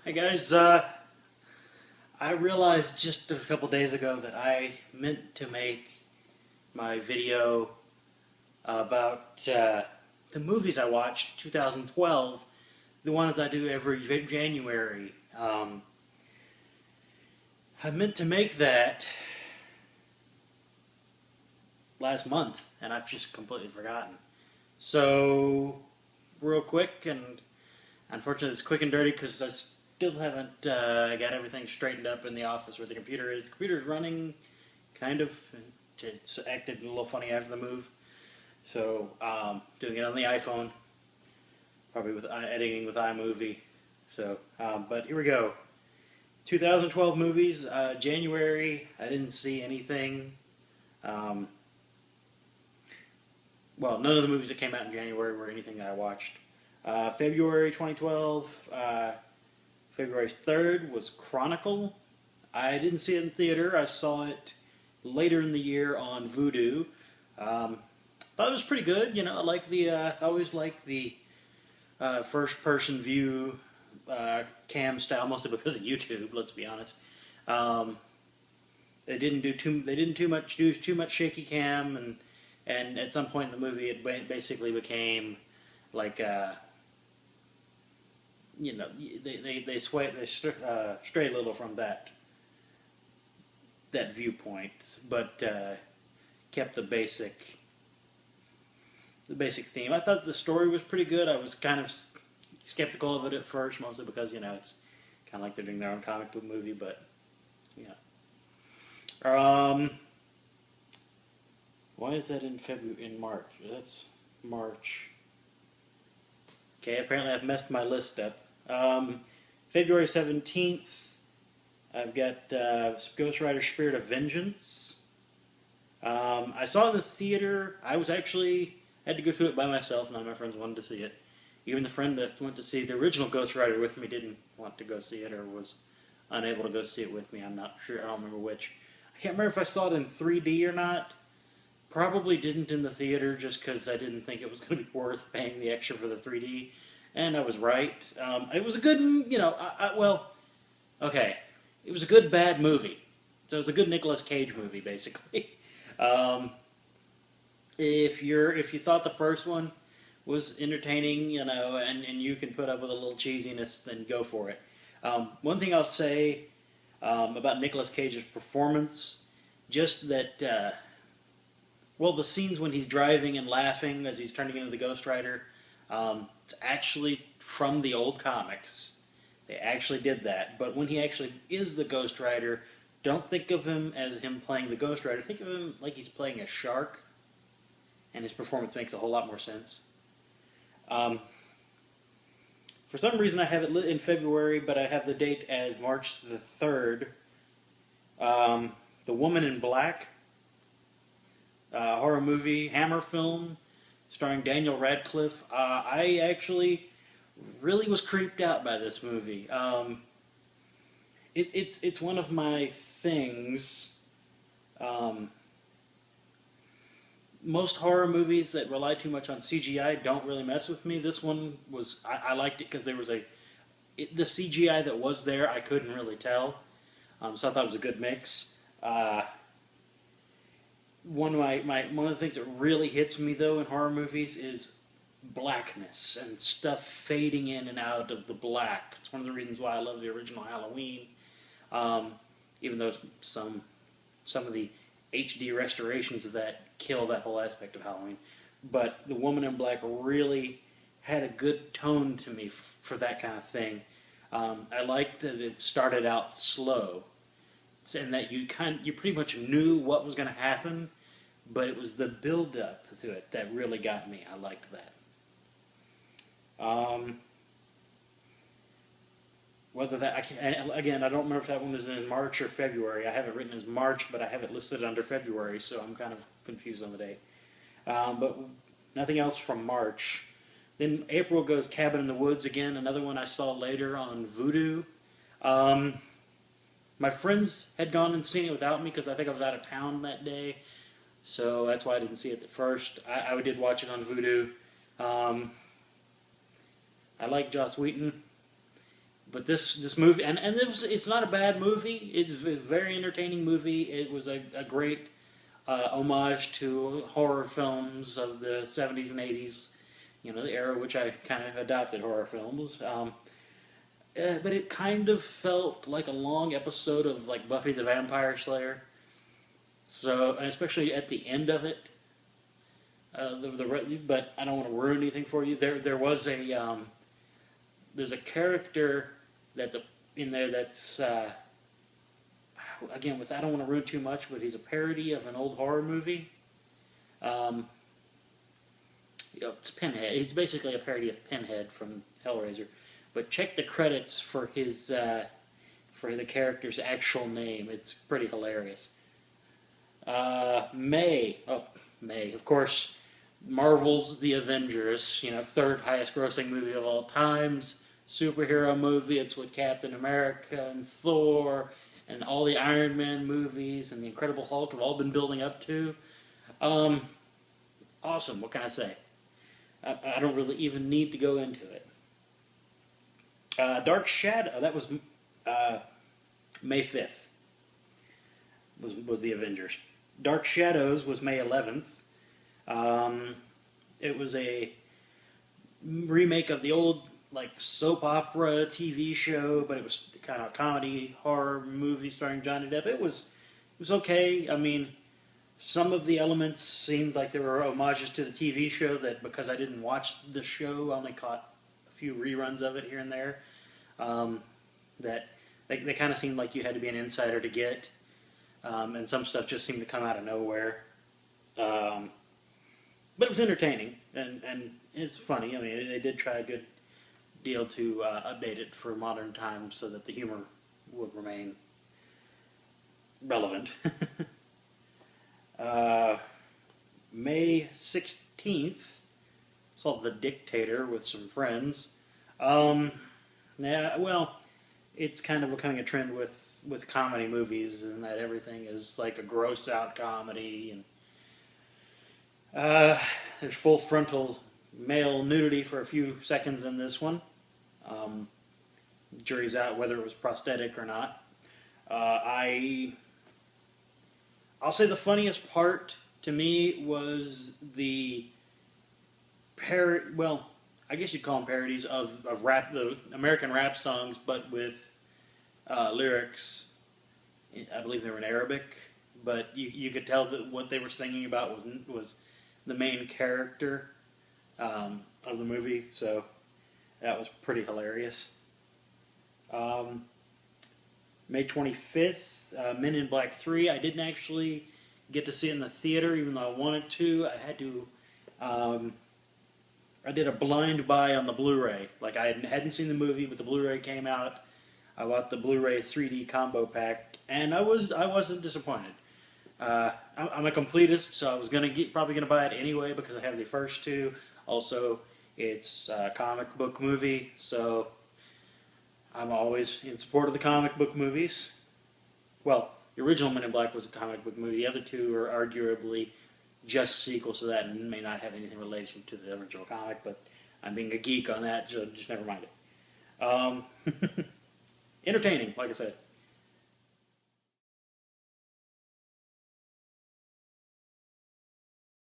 Hey guys, I realized just a couple days ago that I meant to make my video about the movies I watched 2012, the ones I do every January. I meant to make that last month, and I've just completely forgotten. So, real quick, and unfortunately it's quick and dirty because I still haven't got everything straightened up in the office where the computer is. The computer's running, kind of. It's acted a little funny after the move. So, doing it on the iPhone, probably with editing with iMovie. So, but here we go. 2012 movies, January, I didn't see anything. Um, well, none of the movies that came out in January were anything that I watched. February 2012, February 3rd was Chronicle. I didn't see it in theater. I saw it later in the year on Vudu. Thought it was pretty good. You know, I always like the first-person view cam style, mostly because of YouTube. Let's be honest. They didn't do too much shaky cam, and at some point in the movie, it basically became like stray a little from that viewpoint, but kept the basic theme. I thought the story was pretty good. I was kind of skeptical of it at first, mostly because it's kind of like they're doing their own comic book movie, but yeah. Why is that in February? In March? That's March. Okay, apparently I've messed my list up. February 17th, I've got Ghost Rider Spirit of Vengeance. I saw it in the theater. I had to go to it by myself. None of my friends wanted to see it. Even the friend that went to see the original Ghost Rider with me didn't want to go see it, or was unable to go see it with me. I'm not sure. I don't remember which. I can't remember if I saw it in 3D or not. Probably didn't in the theater just because I didn't think it was going to be worth paying the extra for the 3D. And I was right. It was a good, okay. It was a good, bad movie. So it was a good Nicolas Cage movie, basically. If you thought the first one was entertaining, and you can put up with a little cheesiness, then go for it. One thing I'll say about Nicolas Cage's performance, just that, the scenes when he's driving and laughing as he's turning into the Ghost Rider, it's actually from the old comics. They actually did that. But when he actually is the Ghost Rider, don't think of him as him playing the Ghost Rider. Think of him like he's playing a shark, and his performance makes a whole lot more sense. For some reason, I have it lit in February, but I have the date as March the 3rd. The Woman in Black, horror movie, Hammer film, starring Daniel Radcliffe. I actually really was creeped out by this movie. It's one of my things. Most horror movies that rely too much on CGI don't really mess with me. This one was, I liked it because there was the CGI that was there, I couldn't really tell. So I thought it was a good mix. One of the things that really hits me though in horror movies is blackness and stuff fading in and out of the black. It's one of the reasons why I love the original Halloween. Even though some of the HD restorations of that kill that whole aspect of Halloween. But The Woman in Black really had a good tone to me for that kind of thing. I liked that it started out slow, and that you pretty much knew what was going to happen, but it was the build-up to it that really got me. I liked that. Whether that, again, I don't remember if that one was in March or February. I have it written as March, but I have it listed under February, so I'm kind of confused on the date. But nothing else from March. Then April goes Cabin in the Woods again, another one I saw later on Vudu. My friends had gone and seen it without me because I think I was out of town that day, so that's why I didn't see it at first. I did watch it on Vudu. I like Joss Whedon. But this movie, and it's not a bad movie. It's a very entertaining movie. It was a great homage to horror films of the 70s and 80s, the era which I kind of adopted horror films. But it kind of felt like a long episode of like Buffy the Vampire Slayer. So, especially at the end of it, but I don't want to ruin anything for you. There was there's a character that's in there that's again, I don't want to ruin too much, but he's a parody of an old horror movie. It's Pinhead. It's basically a parody of Pinhead from Hellraiser. But check the credits for his for the character's actual name. It's pretty hilarious. May, of course, Marvel's The Avengers. Third highest grossing movie of all times. Superhero movie. It's what Captain America and Thor and all the Iron Man movies and the Incredible Hulk have all been building up to. Awesome. What can I say? I don't really even need to go into it. Dark Shadow. That was May 5th. Was The Avengers. Dark Shadows was May 11th. It was a remake of the old soap opera TV show, but it was kind of a comedy horror movie starring Johnny Depp. It was okay. I mean, some of the elements seemed like they were homages to the TV show that, because I didn't watch the show, I only caught a few reruns of it here and there. That they kind of seemed like you had to be an insider to get, and some stuff just seemed to come out of nowhere. But it was entertaining and it's funny. I mean, they did try a good deal to update it for modern times so that the humor would remain relevant. May 16th, saw The Dictator with some friends. Yeah, well, it's kind of becoming a trend with comedy movies, and that everything is like a gross out comedy, and there's full frontal male nudity for a few seconds in this one. Jury's out whether it was prosthetic or not. I'll say the funniest part to me was the well, I guess you'd call them parodies of rap, the American rap songs, but with lyrics. I believe they were in Arabic, but you could tell that what they were singing about was the main character of the movie, so that was pretty hilarious. May 25th, Men in Black 3. I didn't actually get to see it in the theater, even though I wanted to. I had to. I did a blind buy on the Blu-ray. Like, I hadn't seen the movie, but the Blu-ray came out. I bought the Blu-ray 3D combo pack, and I wasn't disappointed. I'm a completist, so I was probably gonna buy it anyway because I have the first two. Also, it's a comic book movie, so I'm always in support of the comic book movies. Well, the original Men in Black was a comic book movie. The other two are arguably just sequels to that and may not have anything relation to the original comic, but I'm being a geek on that, so just never mind it. Entertaining, like I said.